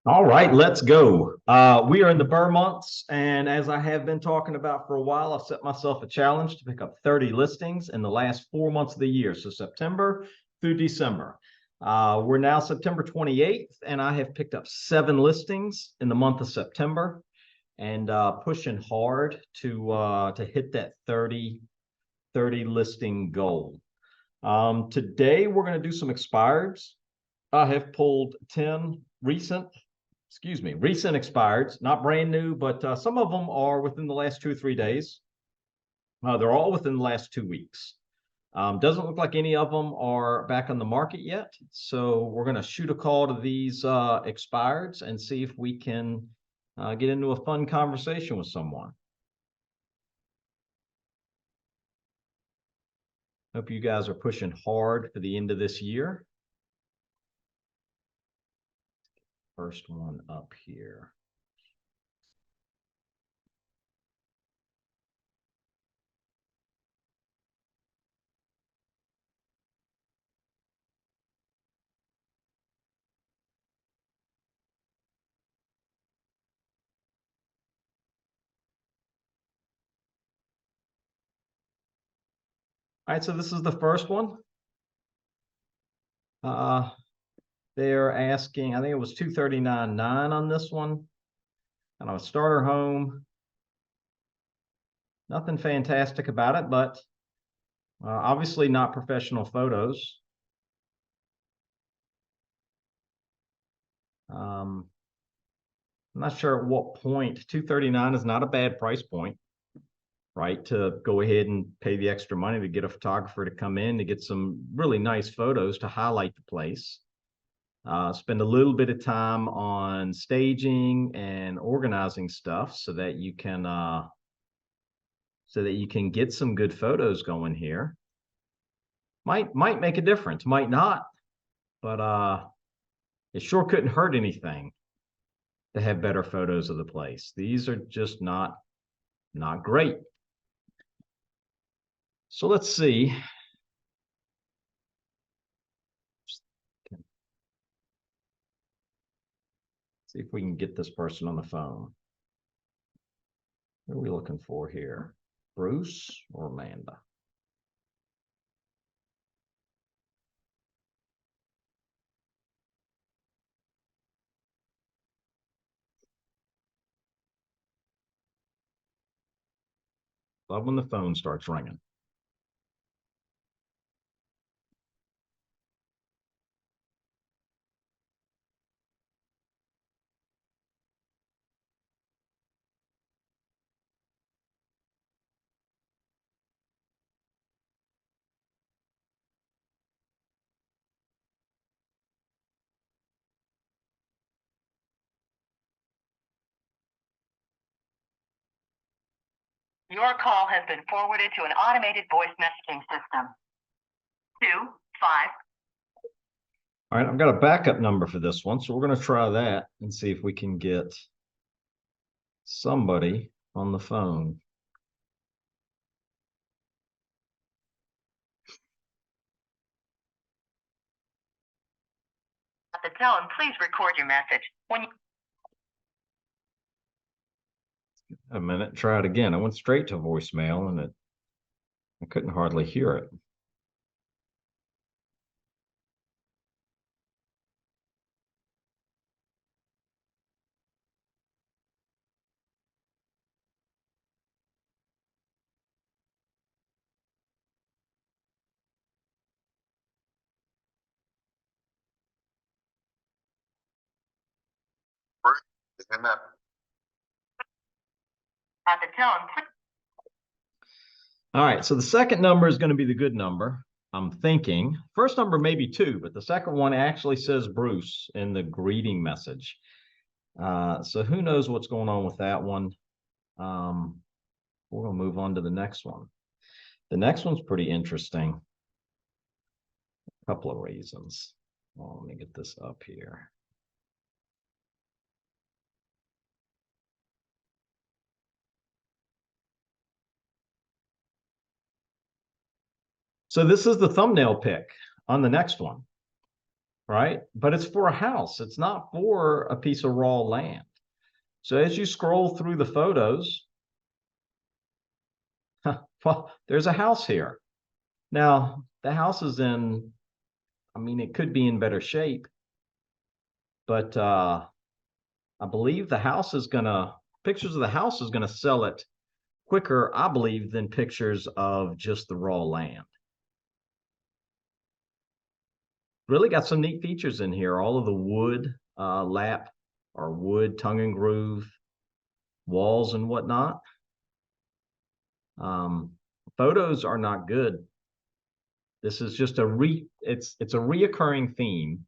All right, let's go. We are in the Burr months, and as I have been talking about for a while, I've set myself a challenge to pick up 30 listings in the last 4 months of the year, so September through December. We're now September 28th, and I have picked up 7 listings in the month of September, and pushing hard to hit that 30 listing goal. Today, we're going to do some expireds. I have pulled 10 recent expireds, not brand new, but some of them are within the last 2 or 3 days. They're all within the last 2 weeks. Doesn't look like any of them are back on the market yet. So we're going to shoot a call to these expireds and see if we can get into a fun conversation with someone. Hope you guys are pushing hard for the end of this year. First one up here. All right, so this is the first one. They're asking, I think it was $239.9 on this one. And a starter home. Nothing fantastic about it, but obviously not professional photos. I'm not sure at what point. 239 is not a bad price point, right? To go ahead and pay the extra money to get a photographer to come in to get some really nice photos to highlight the place. Spend a little bit of time on staging and organizing stuff so that you can get some good photos going here. Might make a difference, might not, but it sure couldn't hurt anything to have better photos of the place. These are just not great. So let's see. See if we can get this person on the phone. What are we looking for here? Bruce or Amanda? Love when the phone starts ringing. Your call has been forwarded to an automated voice messaging system. 25. All right, I've got a backup number for this one, so we're going to try that and see if we can get somebody on the phone. At the tone, please record your message. A minute, try it again. I went straight to voicemail and I couldn't hardly hear it. At the tone, please. All right, so the second number is going to be the good number. I'm thinking. First number may be 2, but the second one actually says Bruce in the greeting message. So who knows what's going on with that one. We're going to move on to the next one. The next one's pretty interesting. A couple of reasons. Well, let me get this up here. So this is the thumbnail pic on the next one. right? But it's for a house. It's not for a piece of raw land. So as you scroll through the photos, well, there's a house here. Now, the house is in, I mean, it could be in better shape, but I believe the house is gonna, pictures of the house is gonna sell it quicker, I believe, than pictures of just the raw land. Really got some neat features in here. All of the wood lap or wood tongue and groove walls and whatnot. Um, Photos are not good. This is just it's a reoccurring theme,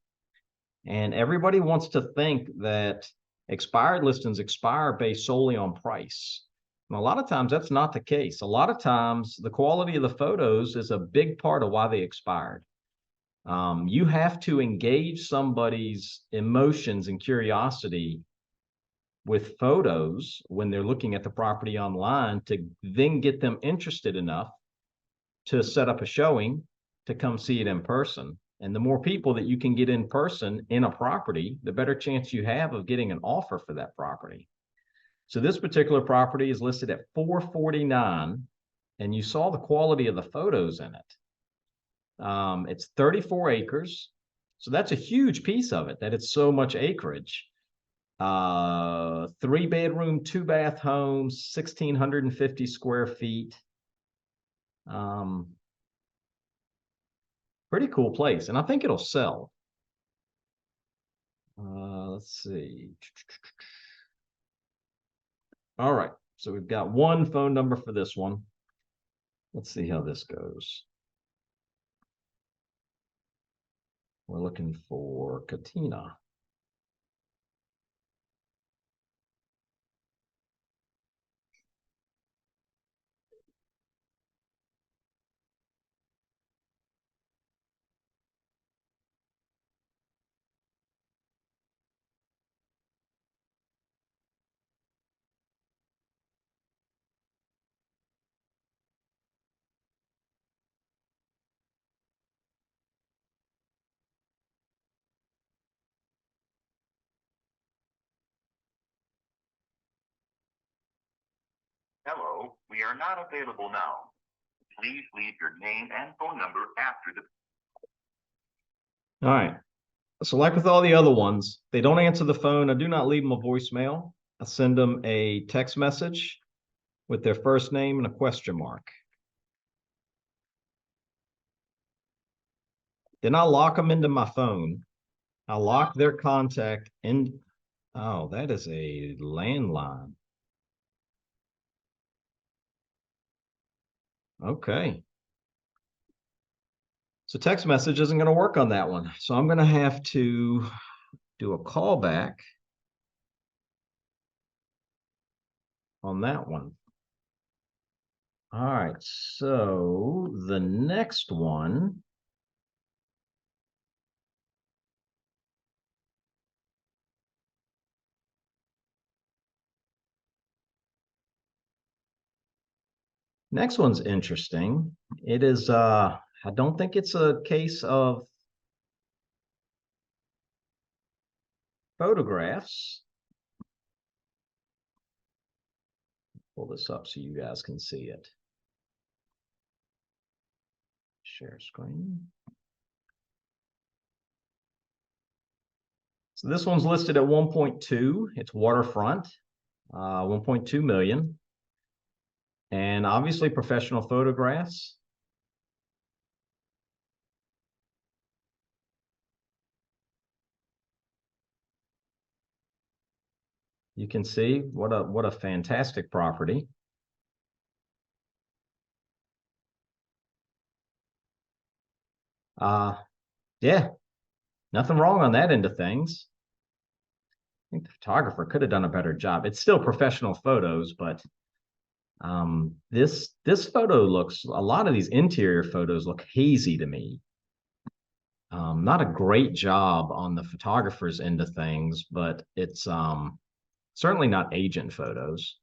and everybody wants to think that expired listings expire based solely on price. And a lot of times that's not the case. A lot of times the quality of the photos is a big part of why they expired. You have to engage somebody's emotions and curiosity with photos when they're looking at the property online to then get them interested enough to set up a showing to come see it in person. And the more people that you can get in person in a property, the better chance you have of getting an offer for that property. So this particular property is listed at 449, and you saw the quality of the photos in it. It's 34 acres. So that's a huge piece of it, that it's so much acreage. 3-bedroom, 2-bath homes, 1,650 square feet. Pretty cool place, and I think it'll sell. Let's see. All right, so we've got one phone number for this one. Let's see how this goes. We're looking for Katina. Hello, we are not available now. Please leave your name and phone number after the. All right. So like with all the other ones, they don't answer the phone. I do not leave them a voicemail. I send them a text message with their first name and a question mark. Then I lock them into my phone. I lock their contact in. Oh, that is a landline. Okay. So text message isn't going to work on that one. So I'm going to have to do a callback on that one. All right. So the next one. Next one's interesting. It is I don't think it's a case of photographs. Pull this up so you guys can see it. Share screen. So this one's listed at 1.2. It's waterfront, 1.2 million. And obviously professional photographs. You can see what a fantastic property. Yeah, nothing wrong on that end of things. I think the photographer could have done a better job. It's still professional photos, but this photo looks, a lot of these interior photos look hazy to me. Not a great job on the photographer's end of things, but it's certainly not agent photos,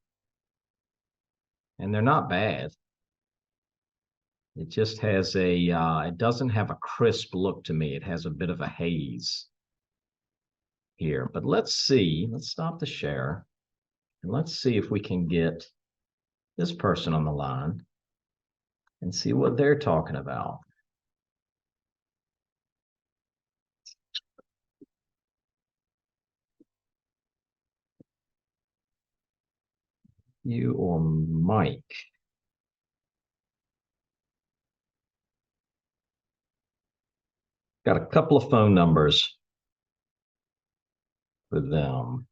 and they're not bad. It just has a, it doesn't have a crisp look to me. It has a bit of a haze here, but let's see. Let's stop the share and let's see if we can get this person on the line and see what they're talking about. You or Mike? Got a couple of phone numbers for them.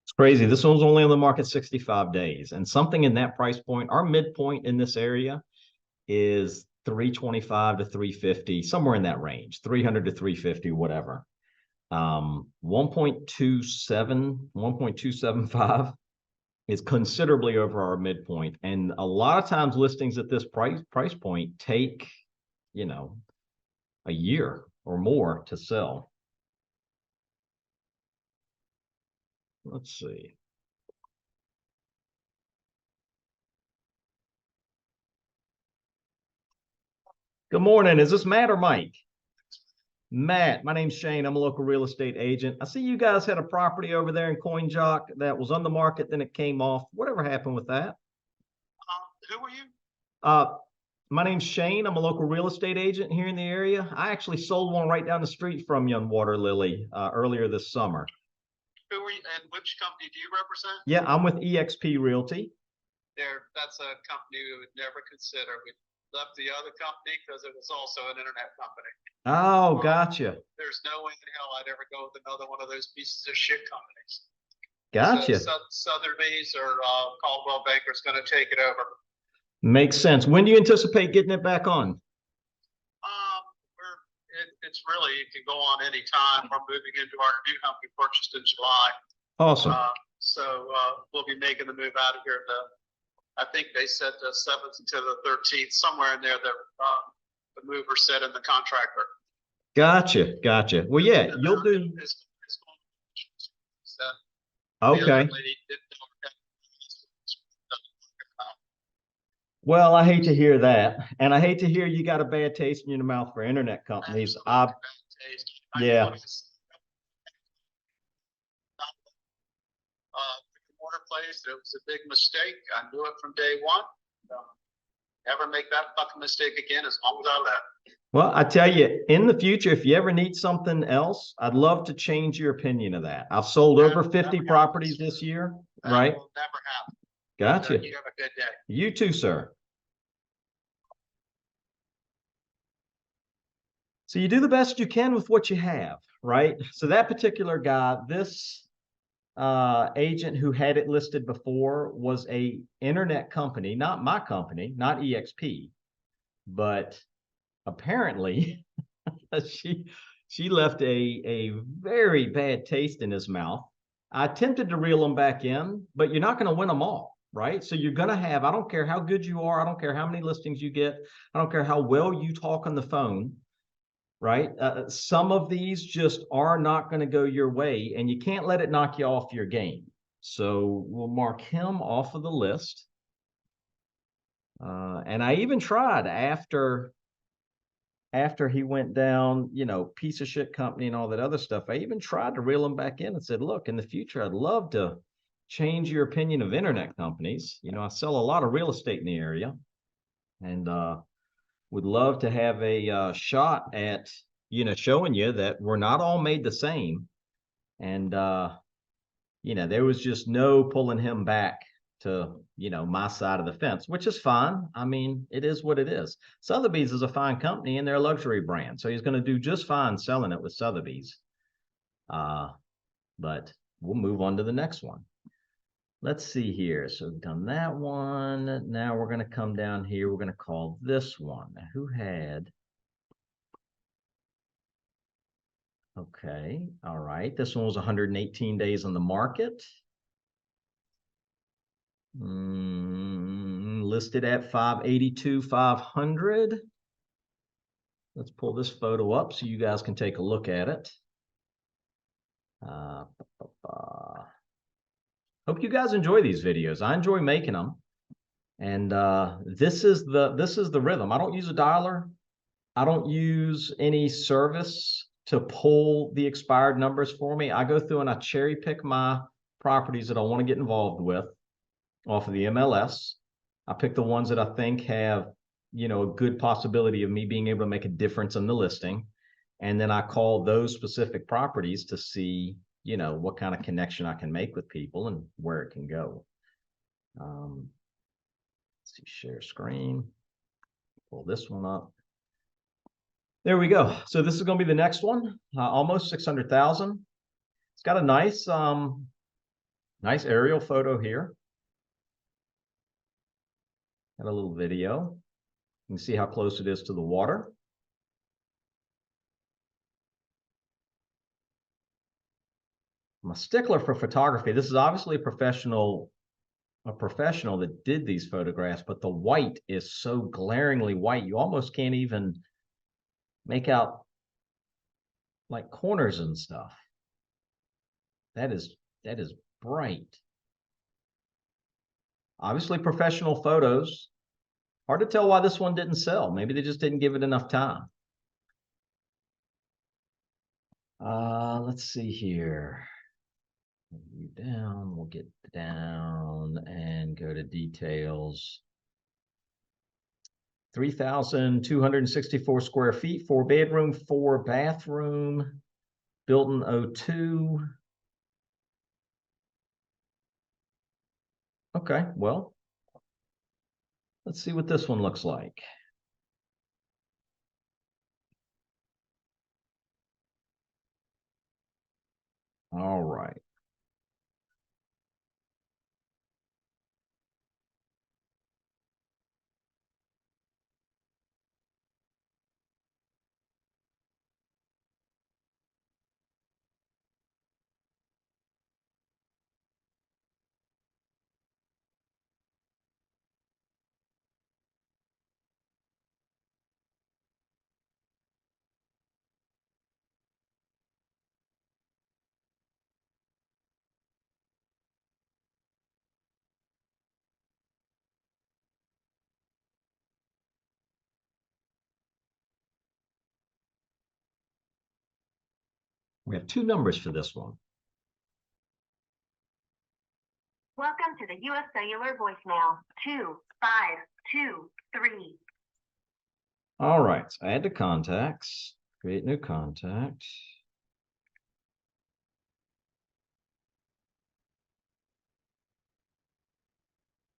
It's crazy. This one's only on the market 65 days, and something in that price point, our midpoint in this area is 325 to 350, somewhere in that range, 300 to 350, whatever. 1.27, 1.275 is considerably over our midpoint. And a lot of times listings at this price point take, a year or more to sell. Let's see. Good morning. Is this Matt or Mike? Matt, my name's Shane. I'm a local real estate agent. I see you guys had a property over there in CoinJock that was on the market, then it came off. Whatever happened with that? Who are you? My name's Shane. I'm a local real estate agent here in the area. I actually sold one right down the street from you on Water Lily earlier this summer. Who are you, and which company do you represent? Yeah, I'm with EXP Realty. That's a company we would never consider. We left the other company because it was also an internet company. Oh, gotcha. There's no way in hell I'd ever go with another one of those pieces of shit companies. Gotcha. So, Sotheby's or Caldwell Banker's going to take it over. Makes sense. When do you anticipate getting it back on? It's really, it can go on any time. We're moving into our new home we purchased in July. Awesome. So we'll be making the move out of here. I think they said the 7th to the 13th, somewhere in there. The mover said in the contractor. Gotcha. Well, yeah, you'll do. Okay. Well, I hate to hear that, and I hate to hear you got a bad taste in your mouth for internet companies. Yeah. Place, it was a big mistake. I knew it from day one. Never make that fucking mistake again as long as I left. Well, I tell you, in the future, if you ever need something else, I'd love to change your opinion of that. I've sold over 50 properties this year, right? That will never happen. Gotcha. You have a good day. You too, sir. So you do the best you can with what you have, right? So that particular guy, this agent who had it listed before was a internet company, not my company, not EXP, but apparently she left a very bad taste in his mouth. I attempted to reel them back in, but you're not going to win them all, right? So you're going to have, I don't care how good you are, I don't care how many listings you get, I don't care how well you talk on the phone, right? Some of these just are not going to go your way, and you can't let it knock you off your game. So we'll mark him off of the list. And I even tried after he went down, piece of shit company and all that other stuff. I even tried to reel him back in and said, look, in the future, I'd love to change your opinion of internet companies. I sell a lot of real estate in the area, and would love to have a shot at showing you that we're not all made the same. And there was just no pulling him back to my side of the fence, which is fine. I mean, it is what it is. Sotheby's is a fine company and they're a luxury brand, so he's going to do just fine selling it with Sotheby's. But we'll move on to the next one. Let's see here. So we've done that one. Now we're going to come down here. We're going to call this one. Now, who had? Okay. All right. This one was 118 days on the market. Listed at 582, 500. Let's pull this photo up so you guys can take a look at it. Hope you guys enjoy these videos. I enjoy making them. And this is the rhythm. I don't use a dialer. I don't use any service to pull the expired numbers for me. I go through and I cherry pick my properties that I want to get involved with off of the MLS. I pick the ones that I think have, you know, a good possibility of me being able to make a difference in the listing. And then I call those specific properties to see, you know, what kind of connection I can make with people and where it can go. Let's see, share screen, pull this one up. There we go. So this is going to be the next one, almost 600,000. It's got a nice, nice aerial photo here. Got a little video. You can see how close it is to the water. I'm a stickler for photography. This is obviously a professional that did these photographs, but the white is so glaringly white, you almost can't even make out like corners and stuff. That is bright. Obviously professional photos. Hard to tell why this one didn't sell. Maybe they just didn't give it enough time. Let's see here. Down, we'll get down and go to details. 3,264 square feet, 4-bedroom, 4-bathroom, built in 02. Okay, well, let's see what this one looks like. All right. We have 2 numbers for this one. Welcome to the U.S. Cellular voicemail 2523. All right, so add to contacts, create new contact.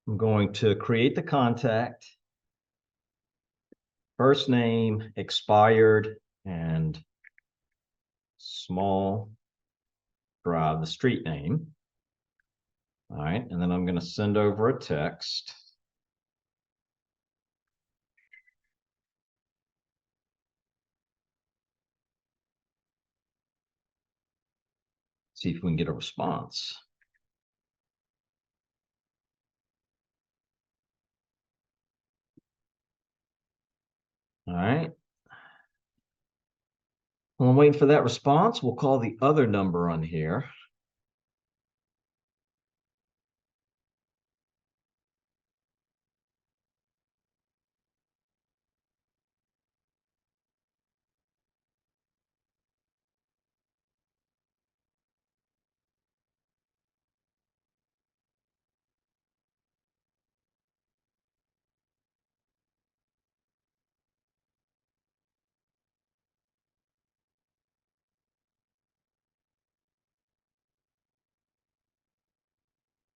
I'm going to create the contact, first name, expired, and small drive, the street name. All right, and then I'm going to send over a text. See if we can get a response. All right. While I'm waiting for that response, we'll call the other number on here.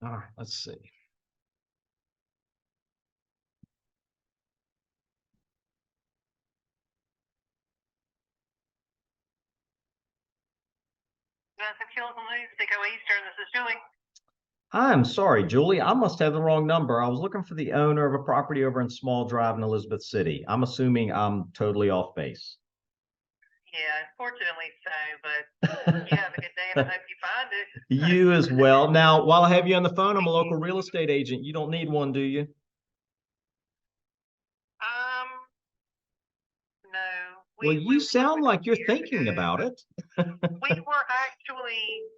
All right, let's see. I'm sorry, Julie. I must have the wrong number. I was looking for the owner of a property over in Small Drive in Elizabeth City. I'm assuming I'm totally off base. Yeah, unfortunately so, but you have a good day and I hope you find it. You as well. Now, while I have you on the phone, I'm a local real estate agent. You don't need one, do you? No, Well, you sound like you're thinking ago. about it. We were actually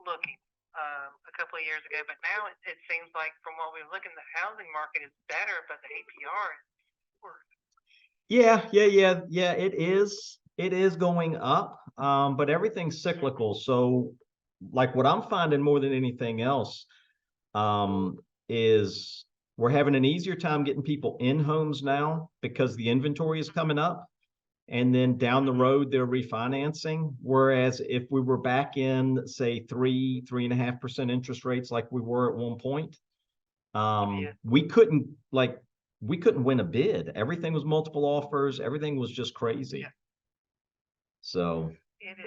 looking a couple of years ago, but now it seems like from what we're looking, the housing market is better, but the APR is worse. Yeah. It is. It is going up, but everything's cyclical. So, like what I'm finding more than anything else, is we're having an easier time getting people in homes now because the inventory is coming up. And then down the road, they're refinancing. Whereas if we were back in, say, 3.5% interest rates like we were at one point, we couldn't win a bid. Everything was multiple offers. Everything was just crazy. Yeah. So it is.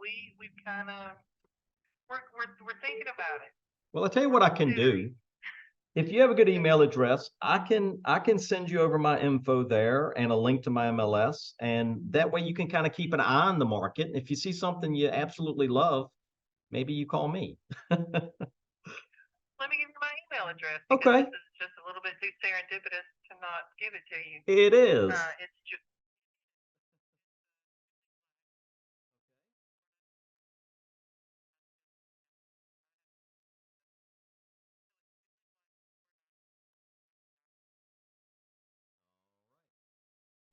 We've kind of we're thinking about it. well, I'll tell you what I can do. If you have a good email address, I can send you over my info there and a link to my MLS. And that way you can kind of keep an eye on the market. If you see something you absolutely love, maybe you call me. Let me give you my email address. Okay. This is just a little bit too serendipitous to not give it to you. It is. It's just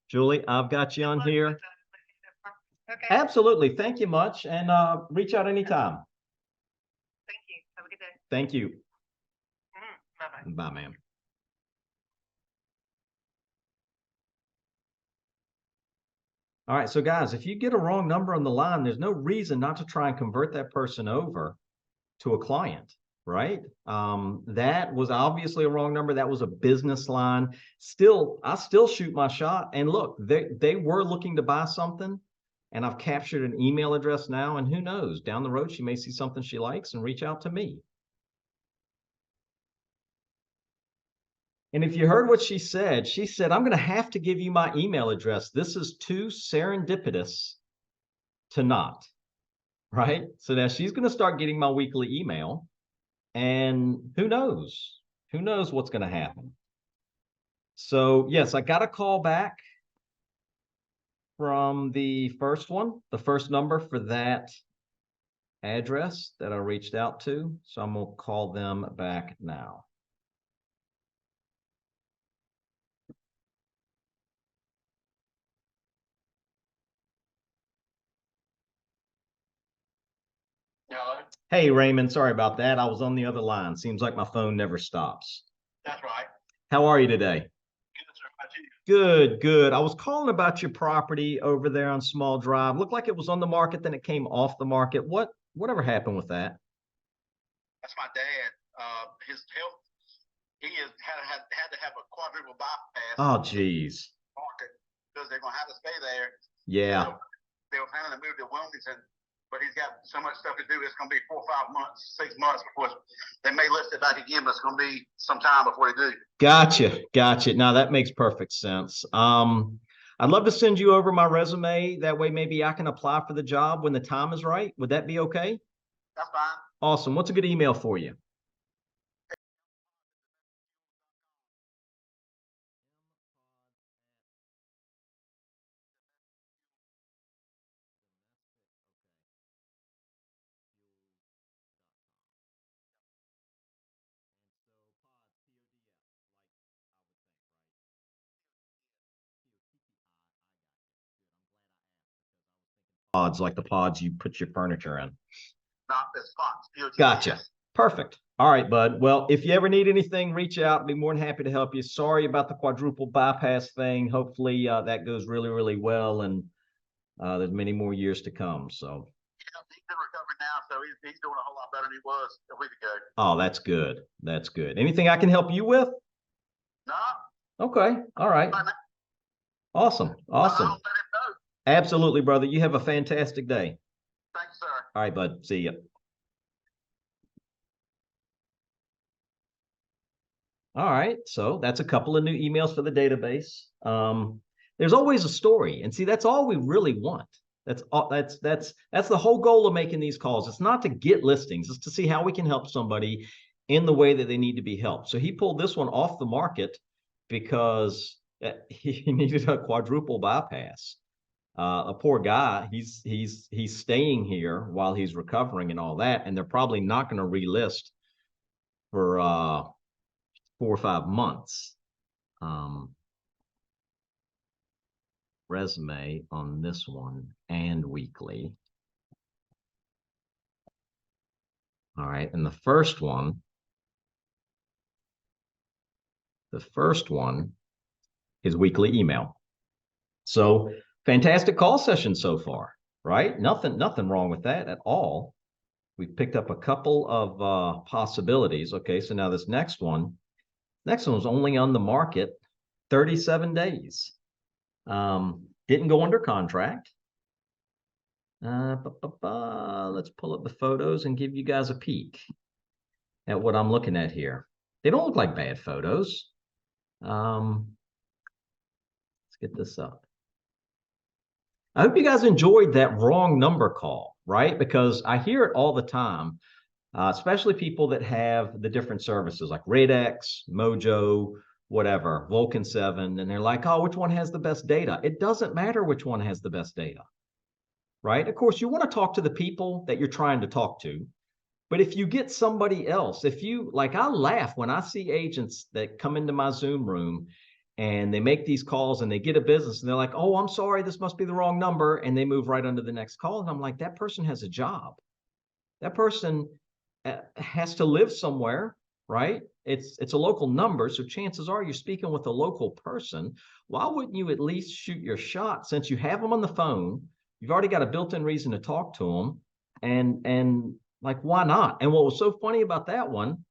Julie, I've got you on here. Okay. Absolutely. Thank you much. And reach out anytime. Thank you. Have a good day. Thank you. Bye-bye. Bye, ma'am. All right. So, guys, if you get a wrong number on the line, there's no reason not to try and convert that person over to a client, right? That was obviously a wrong number. That was a business line. Still, I still shoot my shot. And look, they were looking to buy something. And I've captured an email address now. And who knows, down the road, she may see something she likes and reach out to me. And if you heard what she said, I'm going to have to give you my email address. This is too serendipitous to not, right? So now she's going to start getting my weekly email. And who knows? Who knows what's going to happen? So, yes, I got a call back from the first one, the first number for that address that I reached out to. So I'm going to call them back now. Hello? Hey, Raymond, sorry about that. I was on the other line. Seems like my phone never stops. That's right. How are you today? Good, sir. How about you? Good, good. I was calling about your property over there on Small Drive. Looked like it was on the market, then it came off the market. Whatever happened with that? That's my dad. His health, he has had to have a quadruple bypass. Oh, geez. Market because they're gonna have to stay there. Yeah. They were planning to move to Wilmington, but he's got so much stuff to do. It's gonna be 4 or 5 months, 6 months before they may list it back again, but it's gonna be some time before they do. Gotcha. Now that makes perfect sense. I'd love to send you over my resume. That way, maybe I can apply for the job when the time is right. Would that be okay? That's fine. Awesome. What's a good email for you? Pods, like the pods you put your furniture in. Not this Fox. Gotcha. Perfect. All right, bud. Well, if you ever need anything, reach out. I'd be more than happy to help you. Sorry about the quadruple bypass thing. Hopefully that goes really, really well, and there's many more years to come. So. Yeah, he's in recovery now, so he's doing a whole lot better than he was a week ago. Oh, that's good. That's good. Anything I can help you with? No. Okay. All right. Awesome. Awesome. I'll let him know. Absolutely, brother. You have a fantastic day. Thanks, sir. All right, bud. See ya. All right, so that's a couple of new emails for the database. There's always a story, and see, that's all we really want. That's the whole goal of making these calls. It's not to get listings, it's to see how we can help somebody in the way that they need to be helped. So he pulled this one off the market because He needed a quadruple bypass. A poor guy, he's staying here while he's recovering and all that, and they're probably not going to relist for 4 or 5 months. Resume on this one and weekly. All right, and the first one is weekly email. So fantastic call session so far, right? Nothing wrong with that at all. We've picked up a couple of possibilities. Okay, so now this next one was only on the market 37 days. Didn't go under contract. Let's pull up the photos and give you guys a peek at what I'm looking at here. They don't look like bad photos. Let's get this up. I hope you guys enjoyed that wrong number call, right? Because I hear it all the time, especially people that have the different services like Radex, Mojo, whatever, Vulcan 7, and they're like, oh, which one has the best data? It doesn't matter which one has the best data, right? Of course, you want to talk to the people that you're trying to talk to. But if you get somebody else, if you like, I laugh when I see agents that come into my Zoom room and they make these calls and they get a business and they're like, oh, I'm sorry, this must be the wrong number. And they move right under the next call. And I'm like, that person has a job. That person has to live somewhere, right? It's a local number. So chances are you're speaking with a local person. Why wouldn't you at least shoot your shot since you have them on the phone? You've already got a built-in reason to talk to them. And like, why not? And what was so funny about that one,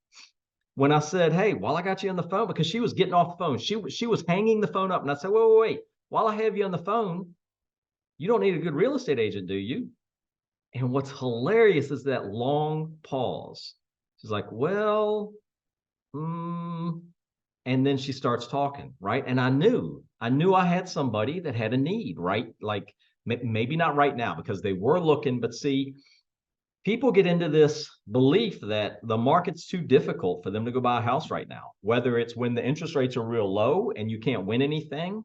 when I said, hey, while I got you on the phone, because she was getting off the phone, she was hanging the phone up. And I said, wait, while I have you on the phone, you don't need a good real estate agent, do you? And what's hilarious is that long pause. She's like, well, and then she starts talking, right? And I knew I had somebody that had a need, right? Like maybe not right now because they were looking, but see, people get into this belief that the market's too difficult for them to go buy a house right now, whether it's when the interest rates are real low and you can't win anything,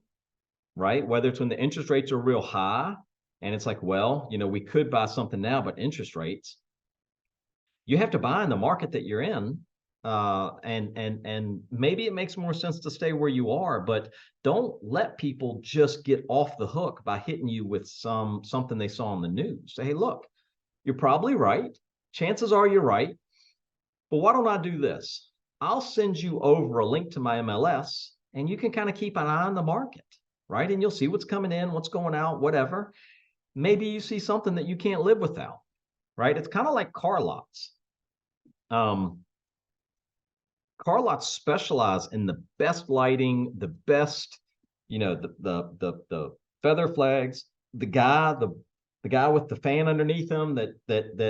right? Whether it's when the interest rates are real high and it's like, well, we could buy something now, but interest rates, you have to buy in the market that you're in. And maybe it makes more sense to stay where you are, but don't let people just get off the hook by hitting you with something they saw on the news. Say, hey, look, you're probably right. Chances are you're right. But why don't I do this? I'll send you over a link to my MLS and you can kind of keep an eye on the market, right? And you'll see what's coming in, what's going out, whatever. Maybe you see something that you can't live without, right? It's kind of like car lots. Car lots specialize in the best lighting, the best, the feather flags, the guy with the fan underneath him that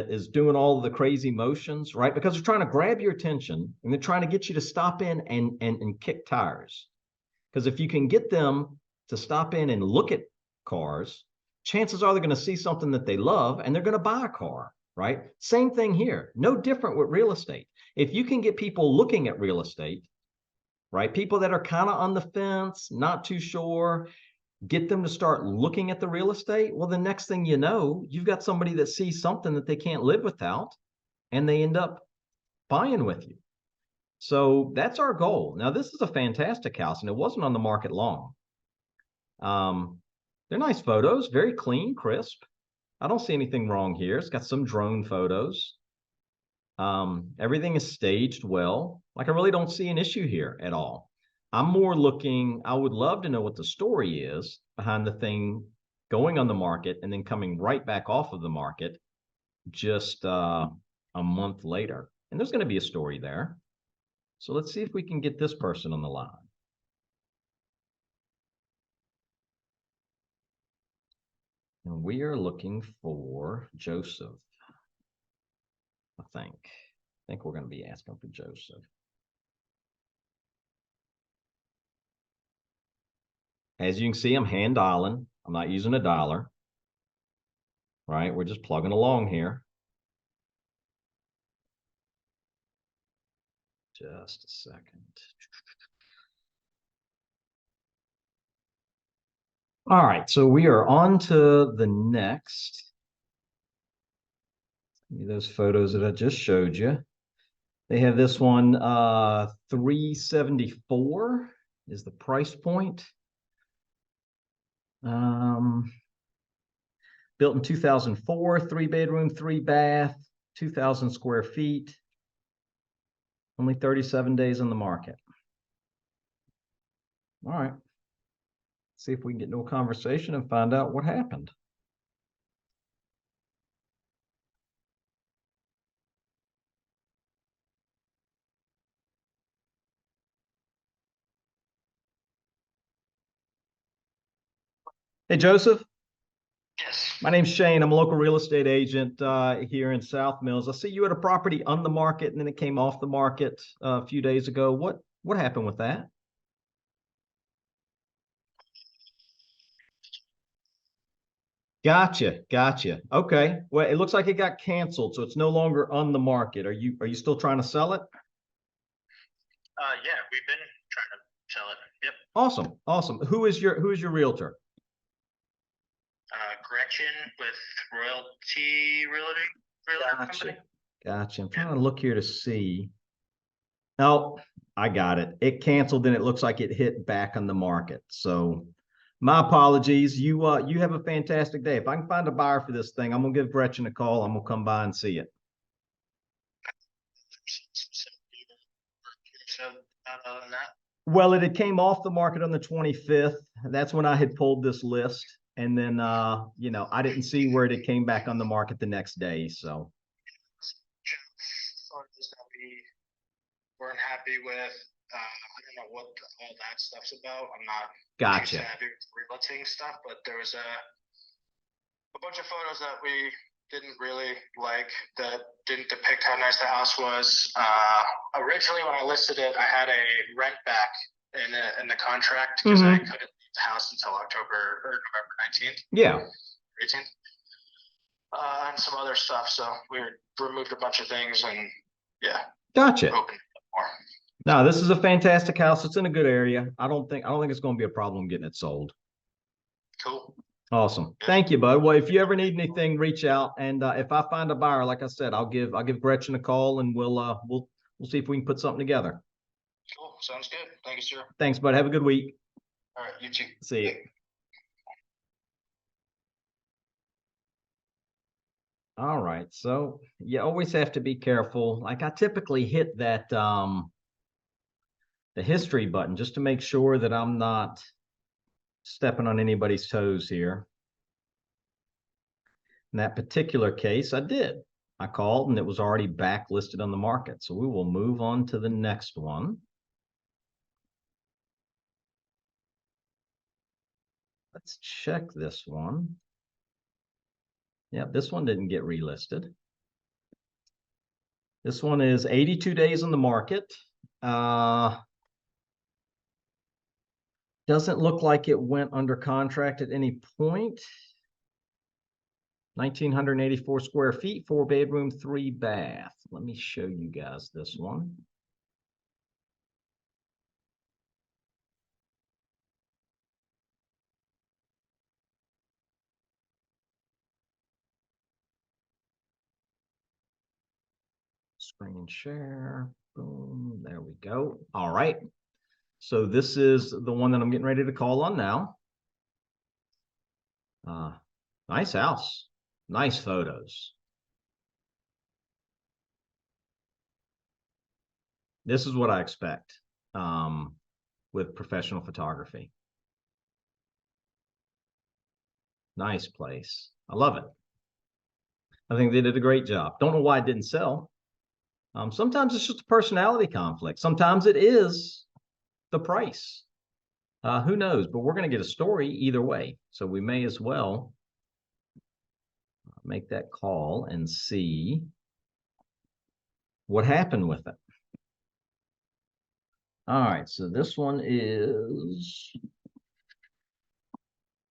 is doing all the crazy motions, right? Because they're trying to grab your attention and they're trying to get you to stop in and kick tires. Because if you can get them to stop in and look at cars, chances are they're going to see something that they love and they're going to buy a car, right? Same thing here. No different with real estate. If you can get people looking at real estate, right? People that are kind of on the fence, not too sure, get them to start looking at the real estate. Well, the next thing you know, you've got somebody that sees something that they can't live without and they end up buying with you. So that's our goal. Now, this is a fantastic house and it wasn't on the market long. They're nice photos, very clean, crisp. I don't see anything wrong here. It's got some drone photos. Everything is staged well. Like I really don't see an issue here at all. I'm more looking, I would love to know what the story is behind the thing going on the market and then coming right back off of the market just a month later. And there's going to be a story there. So let's see if we can get this person on the line. And we are looking for Joseph. I think we're going to be asking for Joseph. As you can see, I'm hand dialing. I'm not using a dialer. Right? We're just plugging along here. Just a second. All right, so we are on to the next. Those photos that I just showed you. They have this one, 374 is the price point. Built in 2004, 3-bedroom, 3-bath, 2,000 square feet. Only 37 days on the market. All right. See if we can get into a conversation and find out what happened. Hey, Joseph. Yes. My name's Shane. I'm a local real estate agent here in South Mills. I see you had a property on the market and then it came off the market a few days ago. What happened with that? Gotcha. Okay. Well, it looks like it got canceled, so it's no longer on the market. Are you still trying to sell it? Yeah, we've been trying to sell it. Yep. Awesome. Who is your realtor? Gretchen with Royalty Realtor Company. Gotcha. I'm trying to look here to see. Oh, I got it. It canceled, and it looks like it hit back on the market. So my apologies. You have a fantastic day. If I can find a buyer for this thing, I'm gonna give Gretchen a call. I'm gonna come by and see it. So, other than that, Well, it came off the market on the 25th. That's when I had pulled this list. And then I didn't see where it came back on the market the next day. So photos that we weren't happy with. I don't know what all that stuff's about. I'm not too gotcha. savvy with reletting stuff, but there was a bunch of photos that we didn't really like that didn't depict how nice the house was. Originally, when I listed it, I had a rent back in the contract because I couldn't leave the house until October or November 19th, Yeah. 18th, and some other stuff. So we removed a bunch of things and yeah, Gotcha. opened more. No, this is a fantastic house. It's in a good area. I don't think it's going to be a problem getting it sold. Cool. Awesome. Thank you, bud. Well, if you ever need anything, reach out. And if I find a buyer, like I said, I'll give Gretchen a call and we'll see if we can put something together. Cool. Sounds good. Thank you, sir. Thanks, bud. Have a good week. All right. You too. See you. All right. So you always have to be careful. Like I typically hit that the history button just to make sure that I'm not stepping on anybody's toes here. In that particular case, I did. I called and it was already backlisted on the market. So we will move on to the next one. Let's check this one. Yep, this one didn't get relisted. This one is 82 days on the market. Doesn't look like it went under contract at any point. 1,984 square feet, 4-bedroom, 3-bath. Let me show you guys this one. Screen share. Boom. There we go. All right. So this is the one that I'm getting ready to call on now. Nice house. Nice photos. This is what I expect with professional photography. Nice place. I love it. I think they did a great job. Don't know why it didn't sell. Sometimes it's just a personality conflict. Sometimes it is the price. Who knows? But we're going to get a story either way. So we may as well make that call and see what happened with it. All right. So this one is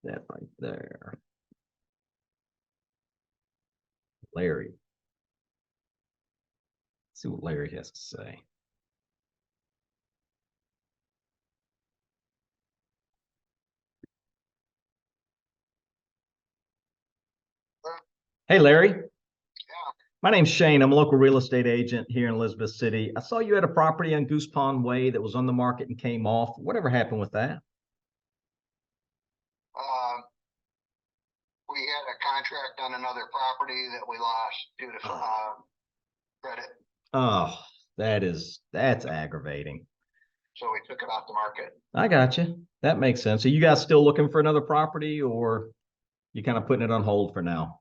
that right there. Larry. Let's see what Larry has to say. Hey, Larry. My name's Shane. I'm a local real estate agent here in Elizabeth City. I saw you had a property on Goose Pond Way that was on the market and came off. Whatever happened with that? We had a contract on another property that we lost due to, credit, Oh, that's aggravating. so we took it off the market. I got you. That makes sense. Are you guys still looking for another property, or you kind of putting it on hold for now?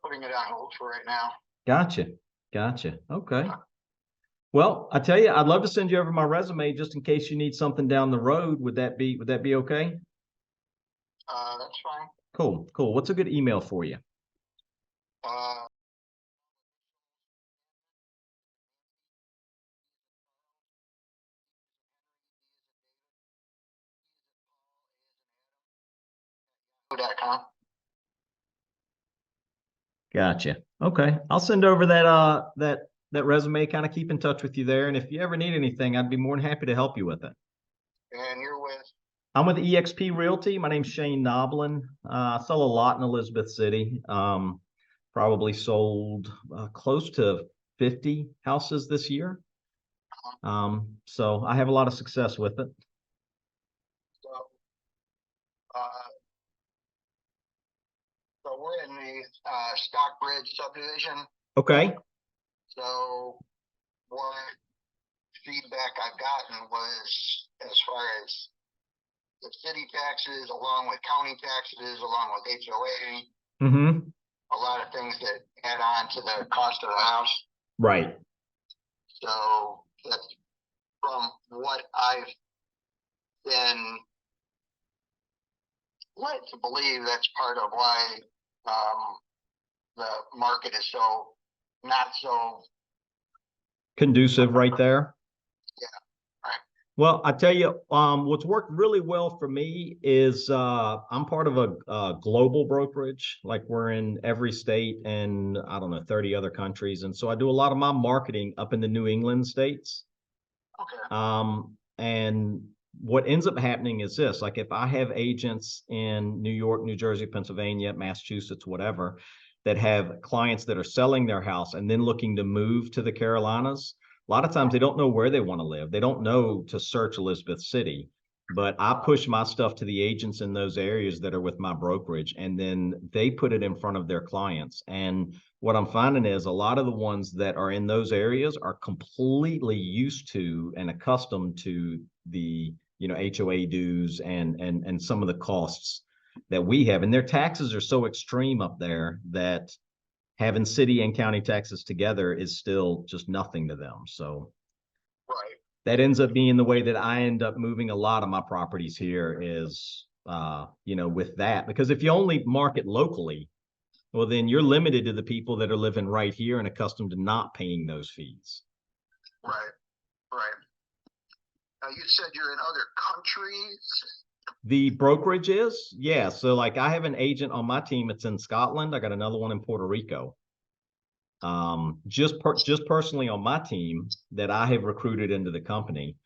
Putting it on hold for right now. Gotcha. Gotcha. Okay. Well, I tell you, I'd love to send you over my resume just in case you need something down the road. Would that be okay? That's fine. Cool. Cool. What's a good email for you? Uh, .com. Gotcha. Okay. I'll send over that resume, kind of keep in touch with you there. And if you ever need anything, I'd be more than happy to help you with it. And you're with? I'm with EXP Realty. My name's Shane Noblin. I sell a lot in Elizabeth City. Probably sold close to 50 houses this year. So I have a lot of success with it. So, so we're in the, Stockbridge subdivision. Okay. So what feedback I've gotten was as far as the city taxes, along with county taxes, along with HOA, Mm-hmm. a lot of things that add on to the cost of the house. Right. So that's from what I've been led to believe, that's part of why the market is so not so. Conducive right there. Yeah. Right. Well, I tell you, what's worked really well for me is I'm part of a global brokerage. Like we're in every state and I don't know, 30 other countries. And so I do a lot of my marketing up in the New England states. Okay. And what ends up happening is this, like if I have agents in New York, New Jersey, Pennsylvania, Massachusetts, whatever, that have clients that are selling their house and then looking to move to the Carolinas, a lot of times they don't know where they want to live. They don't know to search Elizabeth City, but I push my stuff to the agents in those areas that are with my brokerage, and then they put it in front of their clients. And what I'm finding is a lot of the ones that are in those areas are completely used to and accustomed to the, HOA dues and some of the costs that we have. And their taxes are so extreme up there that having city and county taxes together is still just nothing to them. So Right. that ends up being the way that I end up moving a lot of my properties here is, with that, because if you only market locally, well, then you're limited to the people that are living right here and accustomed to not paying those fees. Right. Right. Now you said you're in other countries. The brokerage is, yeah. So like I have an agent on my team. It's in Scotland. I got another one in Puerto Rico. Just personally on my team that I have recruited into the company.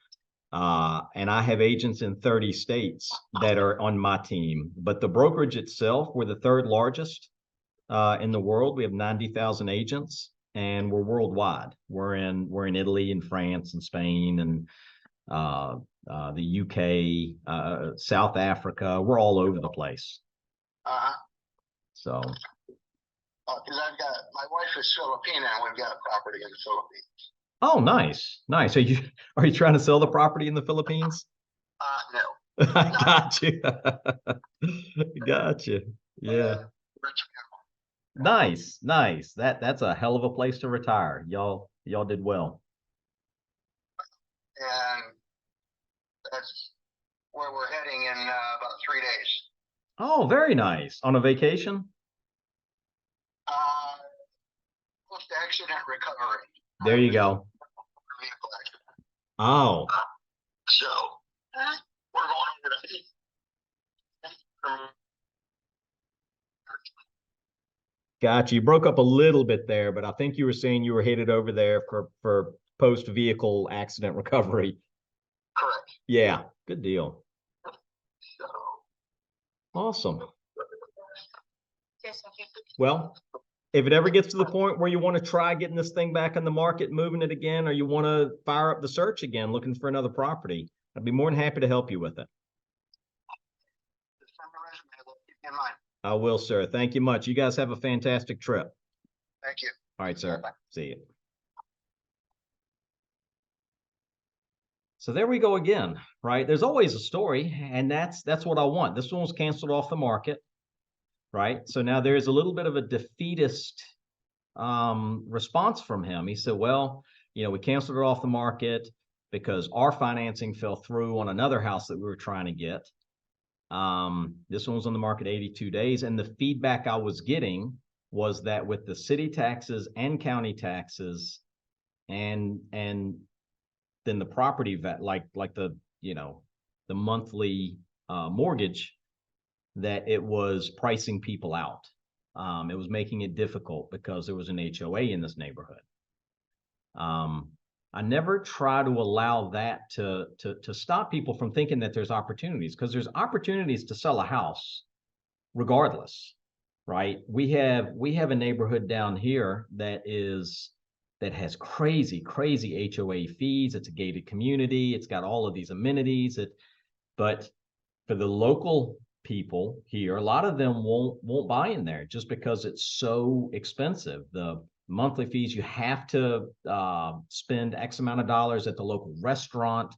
And I have agents in 30 states that are on my team. But the brokerage itself, we're the third largest in the world. We have 90,000 agents, and we're worldwide. We're in Italy and France and Spain and the UK, South Africa. We're all over the place. So. Because my wife is Filipina, and we've got a property in the Philippines. Oh, nice, nice. Are you trying to sell the property in the Philippines? No. I got you. Gotcha. Yeah. Nice, nice. That's a hell of a place to retire. Y'all did well. And that's where we're heading in about 3 days. Oh, very nice. On a vacation? Post-accident recovery. There you go. Vehicle accident. Oh, So we're going over to. gotcha. You broke up a little bit there, but I think you were saying you were headed over there for post-vehicle accident recovery. Correct. Yeah, good deal. So. Awesome. Yes, okay. Well, if it ever gets to the point where you want to try getting this thing back in the market, moving it again, or you want to fire up the search again, looking for another property, I'd be more than happy to help you with it. Just send the resume, we'll keep you in mind. I will, sir. Thank you much. You guys have a fantastic trip. Thank you. All right, sir. Bye-bye. See you. So there we go again, right? There's always a story, and that's what I want. This one was canceled off the market, right? So now there's a little bit of a defeatist response from him. He said, well, you know, we canceled it off the market because our financing fell through on another house that we were trying to get. This one was on the market 82 days, and the feedback I was getting was that with the city taxes and county taxes and then the property like the, you know, the monthly mortgage, that it was pricing people out. It was making it difficult because there was an HOA in this neighborhood. I never try to allow that to stop people from thinking that there's opportunities, because there's opportunities to sell a house regardless, right? We have a neighborhood down here that has crazy HOA fees. It's a gated community. It's got all of these amenities. But for the local people here, a lot of them won't buy in there just because it's so expensive. The monthly fees, you have to spend X amount of dollars at the local restaurant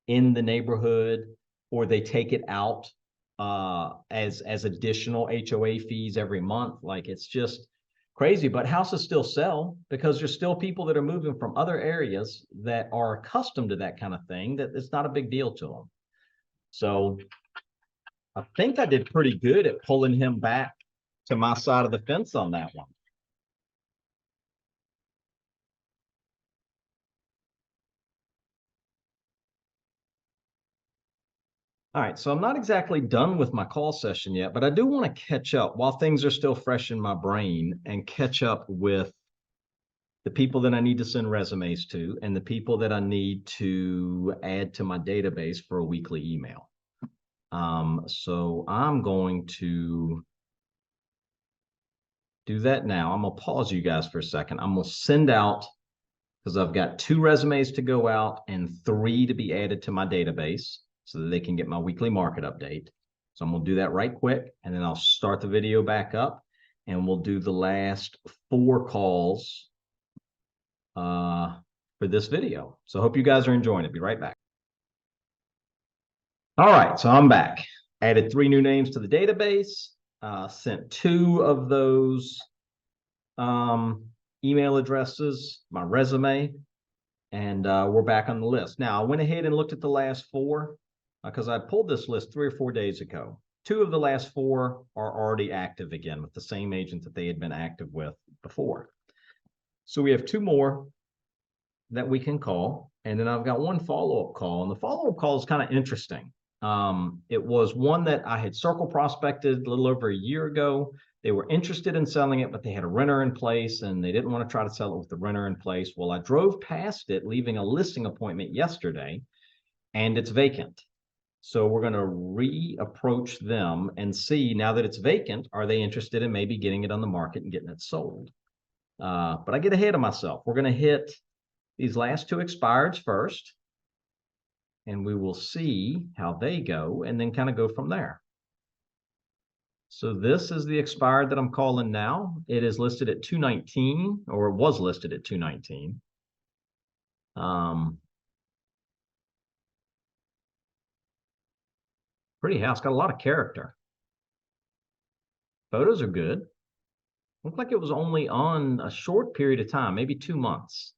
in the neighborhood, or they take it out as additional HOA fees every month. Like, it's just crazy. But houses still sell because there's still people that are moving from other areas that are accustomed to that kind of thing, that it's not a big deal to them. So I think I did pretty good at pulling him back to my side of the fence on that one. All right, so I'm not exactly done with my call session yet, but I do want to catch up while things are still fresh in my brain, and catch up with the people that I need to send resumes to and the people that I need to add to my database for a weekly email. So I'm going to do that now. I'm gonna pause you guys for a second. I'm gonna send out, because I've got 2 resumes to go out and 3 to be added to my database so that they can get my weekly market update. So I'm gonna do that right quick, and then I'll start the video back up, and we'll do the last 4 calls for this video. So I hope you guys are enjoying it. Be right back. All right, so I'm back. Added 3 new names to the database, sent 2 of those email addresses, my resume, and we're back on the list. Now, I went ahead and looked at the last 4 because I pulled this list 3 or 4 days ago. 2 of the last 4 are already active again with the same agent that they had been active with before. So we have 2 more that we can call, and then I've got 1 follow-up call, and the follow-up call is kind of interesting. It was one that I had circle prospected a little over a year ago. They were interested in selling it, but they had a renter in place and they didn't want to try to sell it with the renter in place. Well, I drove past it, leaving a listing appointment yesterday, and it's vacant. So we're going to reapproach them and see, now that it's vacant, are they interested in maybe getting it on the market and getting it sold? But I get ahead of myself. We're going to hit these last 2 expireds first, and we will see how they go and then kind of go from there. So this is the expired that I'm calling now. It is listed at 219, or it was listed at 219. Pretty house, got a lot of character. Photos are good. Looked like it was only on a short period of time, maybe 2 months.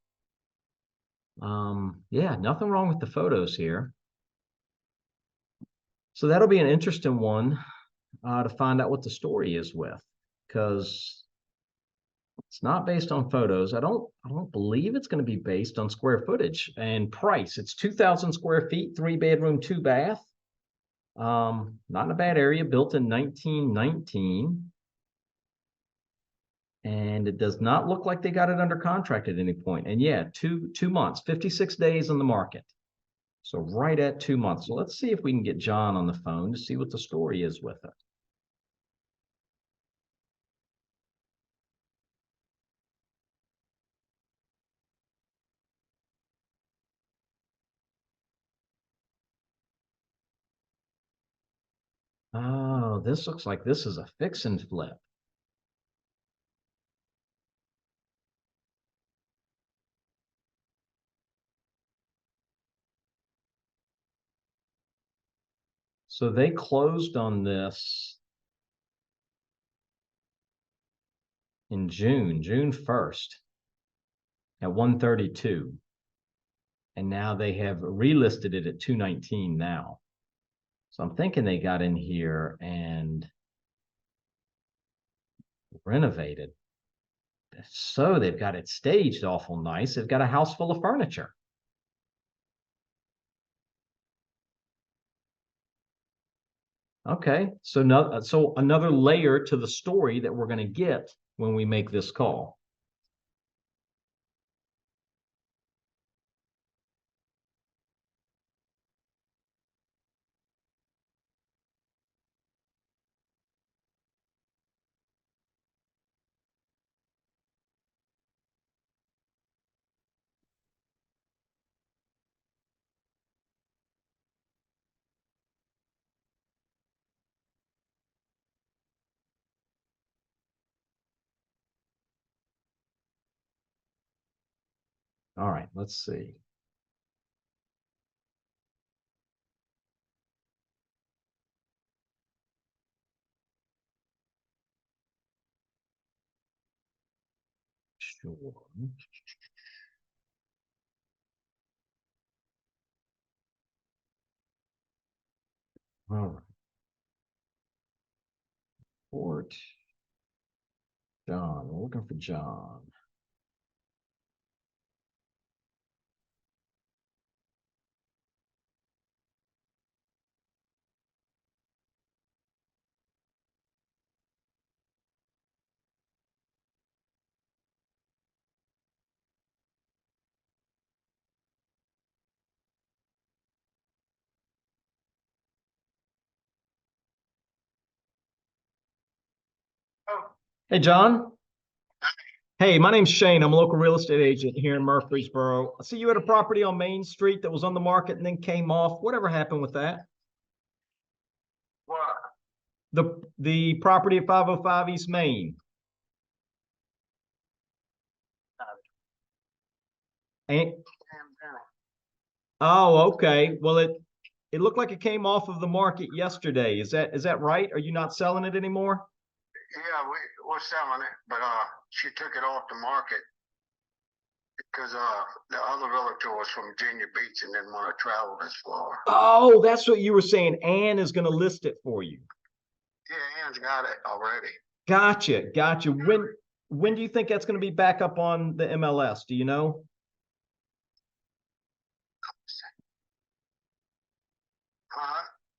Yeah, nothing wrong with the photos here. So that'll be an interesting one to find out what the story is with, because it's not based on photos. I don't believe it's going to be based on square footage and price. It's 2,000 square feet, 3 bedroom, 2 bath. Not in a bad area, built in 1919. And it does not look like they got it under contract at any point. And yeah, two months, 56 days on the market. So right at 2 months. So let's see if we can get John on the phone to see what the story is with it. Oh, this looks like this is a fix and flip. So they closed on this in June 1st at 132. And now they have relisted it at 219 now. So I'm thinking they got in here and renovated. So they've got it staged awful nice. They've got a house full of furniture. Okay, so no, so another layer to the story that we're going to get when we make this call. All right, let's see. Sure. All right. Fort John. We're looking for John. Oh, Hey, John. Hey, my name's Shane. I'm a local real estate agent here in Murfreesboro. I see you had a property on Main Street that was on the market and then came off. Whatever happened with that? what? The property at 505 East Main. And, oh, okay. Well, it looked like it came off of the market yesterday. Is that right? Are you not selling it anymore? Yeah, we're selling it, but she took it off the market because the other realtor was from Virginia Beach and didn't want to travel this far. Oh, that's what you were saying. Ann is going to list it for you. Yeah, Ann's got it already. Gotcha. When do you think that's going to be back up on the MLS? Do you know?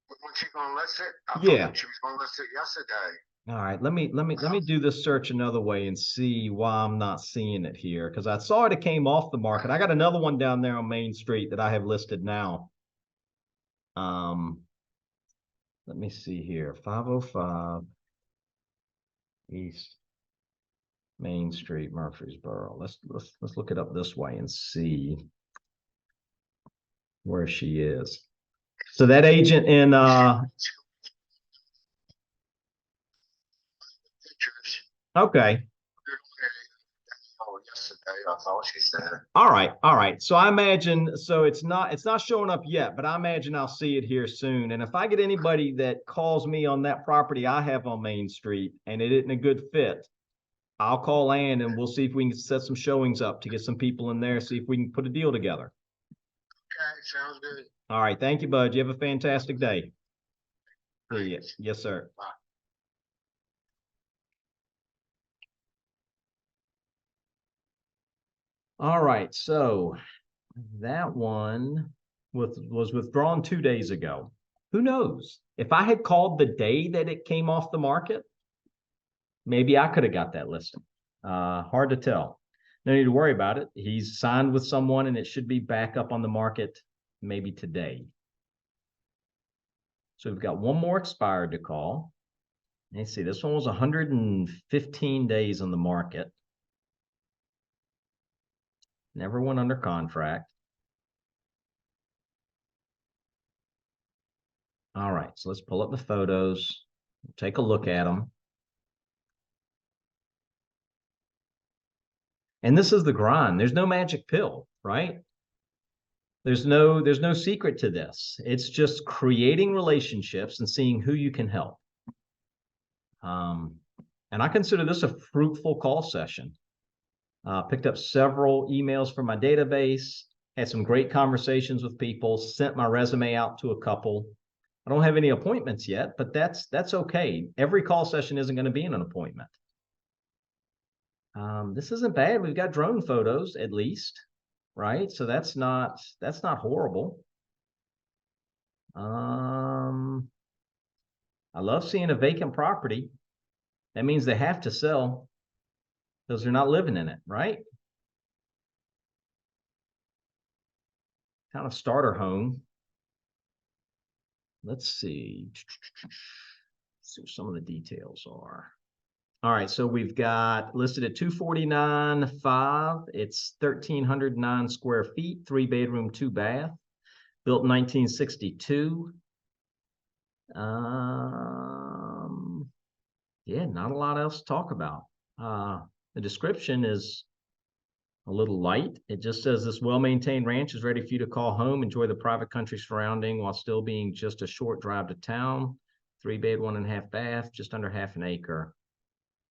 When she gonna list it? I Yeah. thought she was gonna list it yesterday. All right, let me do this search another way and see why I'm not seeing it here because I saw it came off the market. I got another one down there on Main Street that I have listed now. Let me see here. 505 East Main Street, Murfreesboro. Let's look it up this way and see where she is. So that agent in Pictures. okay. Oh, yesterday, I thought she said. All right. So I imagine so it's not showing up yet, but I imagine I'll see it here soon. And if I get anybody that calls me on that property I have on Main Street and it isn't a good fit, I'll call Ann and we'll see if we can set some showings up to get some people in there, see if we can put a deal together. Okay, sounds good. All right, thank you, bud. You have a fantastic day. See ya. Thanks. Yes, sir. Bye. All right, so that one was withdrawn 2 days ago. Who knows? If I had called the day that it came off the market, maybe I could have got that listing. Hard to tell. No need to worry about it. He's signed with someone and it should be back up on the market maybe today. So we've got one more expired to call. Let's see, this one was 115 days on the market. Never went under contract. All right, so let's pull up the photos, take a look at them. And this is the grind. There's no magic pill, right? There's no secret to this. It's just creating relationships and seeing who you can help. And I consider this a fruitful call session. Picked up several emails from my database, had some great conversations with people, sent my resume out to a couple. I don't have any appointments yet, but that's okay. Every call session isn't going to be an appointment. This isn't bad. We've got drone photos at least, right? So that's not horrible. I love seeing a vacant property. That means they have to sell because they're not living in it, right? Kind of starter home. Let's see. See what some of the details are. All right, so we've got listed at 249.5. It's 1,309 square feet, 3-bedroom, 2-bath, built in 1962. Yeah, not a lot else to talk about. The description is a little light. It just says this well-maintained ranch is ready for you to call home, enjoy the private country surrounding while still being just a short drive to town. 3-bed, 1.5 bath, just under half an acre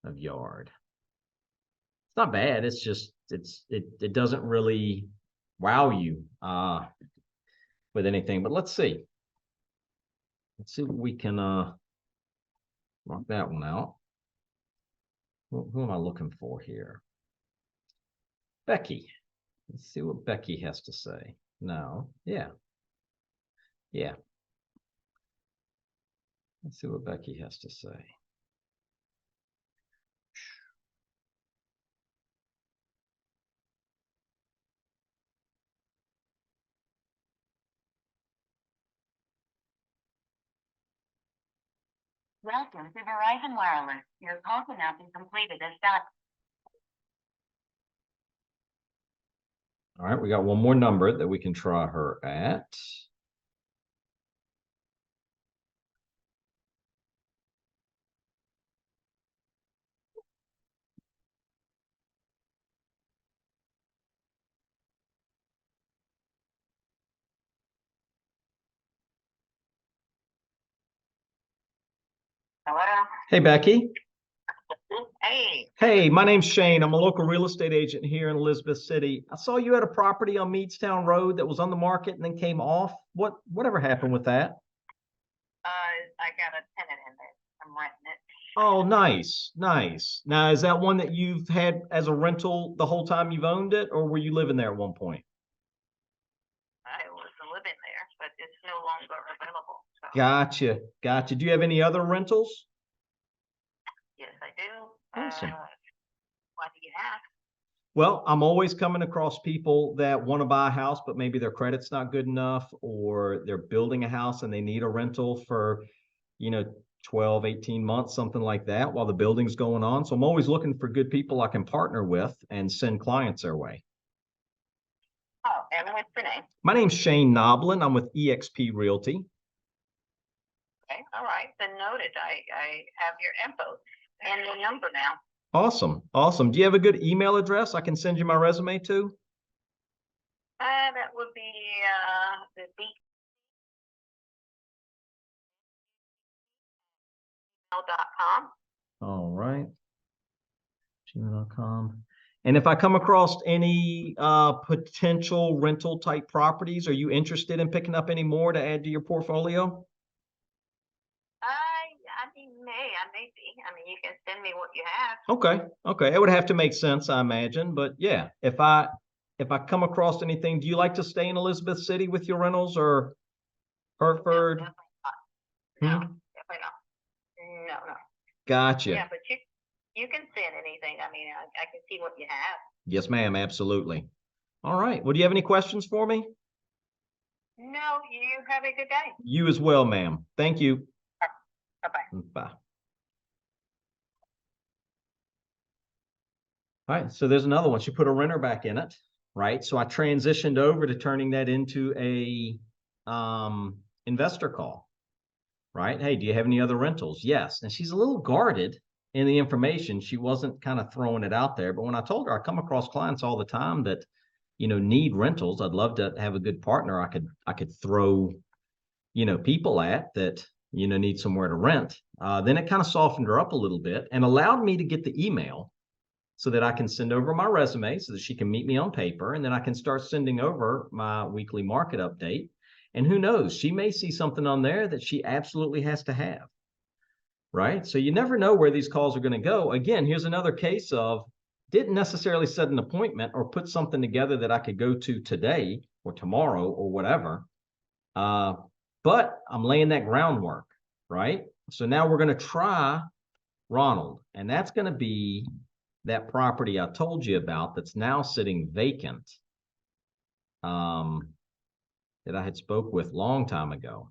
of yard. It's not bad. It's just it doesn't really wow you with anything. But let's see. Let's see what we can mark that one out. Who am I looking for here? Becky. Let's see what Becky has to say. No. Yeah. Yeah. Let's see what Becky has to say. Welcome to Verizon Wireless. Your call cannot be completed as that. All right, we got one more number that we can try her at. Hello? Hey, Becky. Hey, Hey, my name's Shane. I'm a local real estate agent here in Elizabeth City. I saw you had a property on Meadstown Road that was on the market and then came off. Whatever happened with that? I got a tenant in there. I'm renting it. Oh, nice, nice. Now, is that one that you've had as a rental the whole time you've owned it, or were you living there at one point? I was living there, but it's no longer available. So, Gotcha, gotcha. Do you have any other rentals? yes, I do. Awesome. What do you have? Well, I'm always coming across people that want to buy a house, but maybe their credit's not good enough, or they're building a house and they need a rental for, 12, 18 months, something like that, while the building's going on. So I'm always looking for good people I can partner with and send clients their way. Oh, and what's your name? My name's Shane Noblin. I'm with eXp Realty. Okay, all right, then noted. I have your info and your number now. Awesome, awesome. Do you have a good email address I can send you my resume to? That would be the gmail.com. All right. Gmail.com. And if I come across any potential rental type properties, are you interested in picking up any more to add to your portfolio? I may be. I mean, you can send me what you have. Okay, okay. It would have to make sense, I imagine. But yeah, if I come across anything, do you like to stay in Elizabeth City with your rentals or Hertford? No, definitely not. No, Hmm? definitely not. No. Gotcha. Yeah, but you can send anything. I mean, I can see what you have. Yes, ma'am. Absolutely. All right. Well, do you have any questions for me? No, you have a good day. You as well, ma'am. Thank you. Bye-bye. Bye. All right, so there's another one. She put a renter back in it, right? So I transitioned over to turning that into a investor call. right? Hey, do you have any other rentals? Yes. And she's a little guarded in the information. She wasn't kind of throwing it out there. But when I told her I come across clients all the time that, need rentals, I'd love to have a good partner I could throw, people at that, need somewhere to rent. Then it kind of softened her up a little bit and allowed me to get the email so that I can send over my resume so that she can meet me on paper. And then I can start sending over my weekly market update. And who knows, she may see something on there that she absolutely has to have. Right. So you never know where these calls are going to go. Again, here's another case of didn't necessarily set an appointment or put something together that I could go to today or tomorrow or whatever. But I'm laying that groundwork. Right. So now we're going to try Ronald, and that's going to be that property I told you about that's now sitting vacant, that I had spoke with long time ago.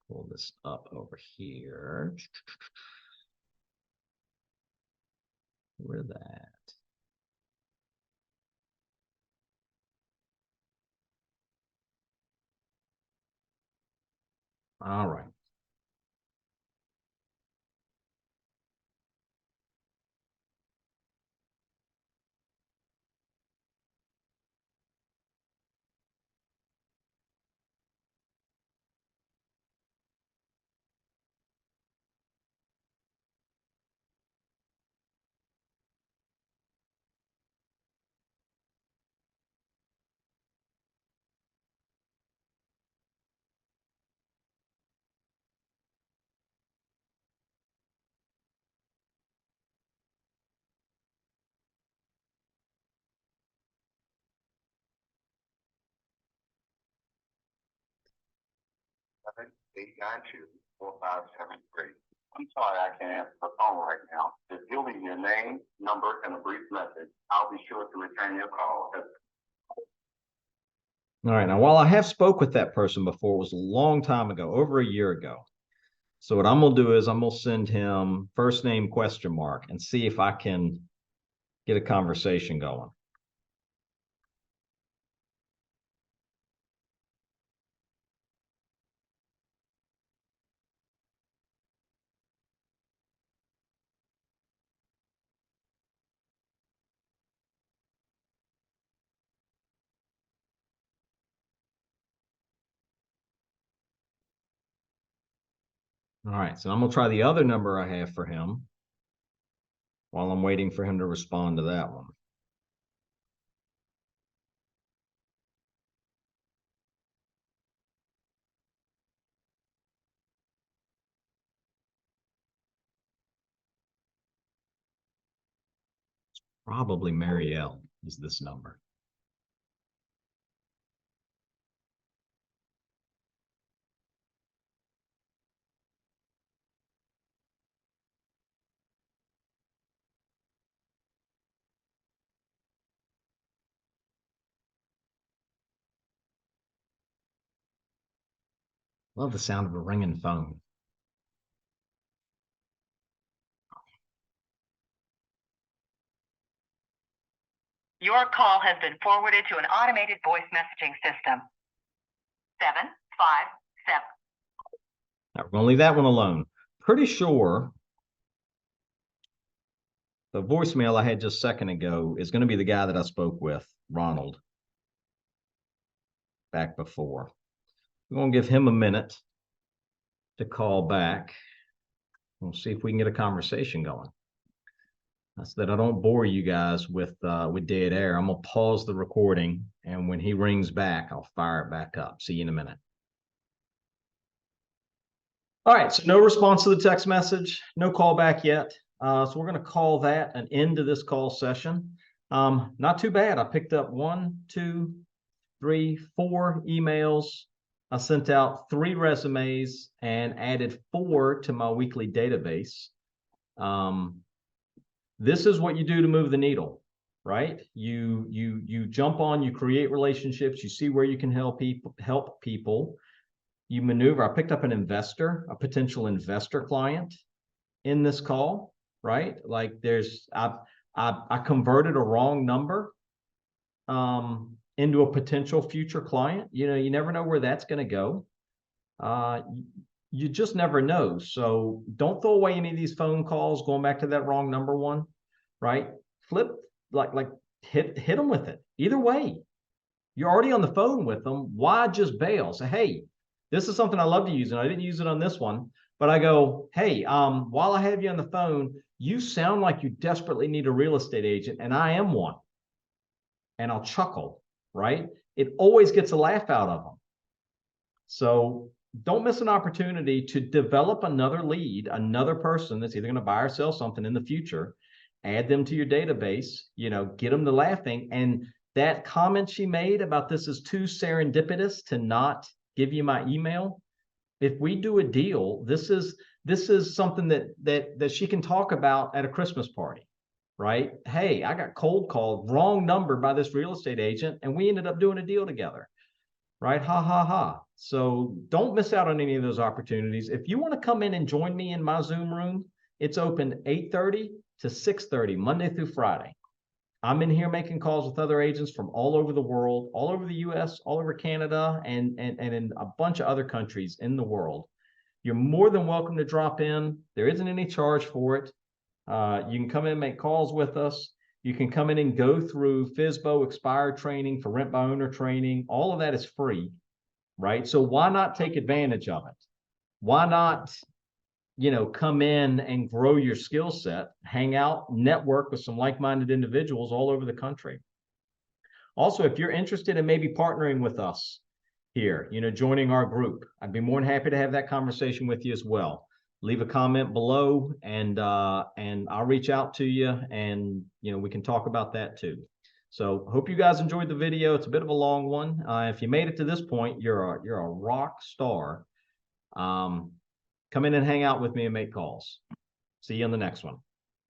Pull this up over here. Where that? All right. Seven, 892-4573. I'm sorry I can't answer the phone right now. If you'll leave your name, number, and a brief message, I'll be sure to return your call. All right. Now, while I have spoke with that person before, it was a long time ago, over a year ago. So what I'm going to do is I'm going to send him first name ? And see if I can get a conversation going. All right. So I'm going to try the other number I have for him while I'm waiting for him to respond to that one. Probably Marielle is this number. Love the sound of a ringing phone. Your call has been forwarded to an automated voice messaging system. 757. Now we're going to leave that one alone. Pretty sure the voicemail I had just a second ago is going to be the guy that I spoke with, Ronald, back before. We're going to give him a minute to call back. We'll see if we can get a conversation going. So that I don't bore you guys with dead air. I'm going to pause the recording, and when he rings back, I'll fire it back up. See you in a minute. All right, so no response to the text message, no call back yet. So we're going to call that an end to this call session. Not too bad. I picked up 1, 2, 3, 4 emails. I sent out 3 resumes and added 4 to my weekly database. This is what you do to move the needle, right? You jump on, you create relationships, you see where you can help people. You maneuver. I picked up an investor, a potential investor client in this call, right? Like I converted a wrong number into a potential future client. You never know where that's going to go. you just never know. So don't throw away any of these phone calls. Going back to that wrong number one, right? Flip, like hit them with it. Either way, you're already on the phone with them. Why just bail? Say, hey, this is something I love to use, and I didn't use it on this one. But I go, hey, while I have you on the phone, you sound like you desperately need a real estate agent, and I am one. And I'll chuckle, right? It always gets a laugh out of them. So don't miss an opportunity to develop another lead, another person that's either going to buy or sell something in the future. Add them to your database, get them to laughing. And that comment she made about this is too serendipitous to not give you my email. If we do a deal, this is something that she can talk about at a Christmas party, right? Hey, I got cold called, wrong number by this real estate agent, and we ended up doing a deal together, right? Ha ha ha. So don't miss out on any of those opportunities. If you want to come in and join me in my Zoom room, it's open 8:30 to 6:30, Monday through Friday. I'm in here making calls with other agents from all over the world, all over the US, all over Canada, and in a bunch of other countries in the world. You're more than welcome to drop in. There isn't any charge for it. You can come in and make calls with us. You can come in and go through FSBO expired training for rent by owner training. All of that is free, right? So why not take advantage of it? Why not, come in and grow your skill set, hang out, network with some like-minded individuals all over the country. Also, if you're interested in maybe partnering with us here, joining our group, I'd be more than happy to have that conversation with you as well. Leave a comment below and I'll reach out to you, and we can talk about that too. So hope you guys enjoyed the video. It's a bit of a long one. If you made it to this point, you're a rock star. Come in and hang out with me and make calls. See you on the next one.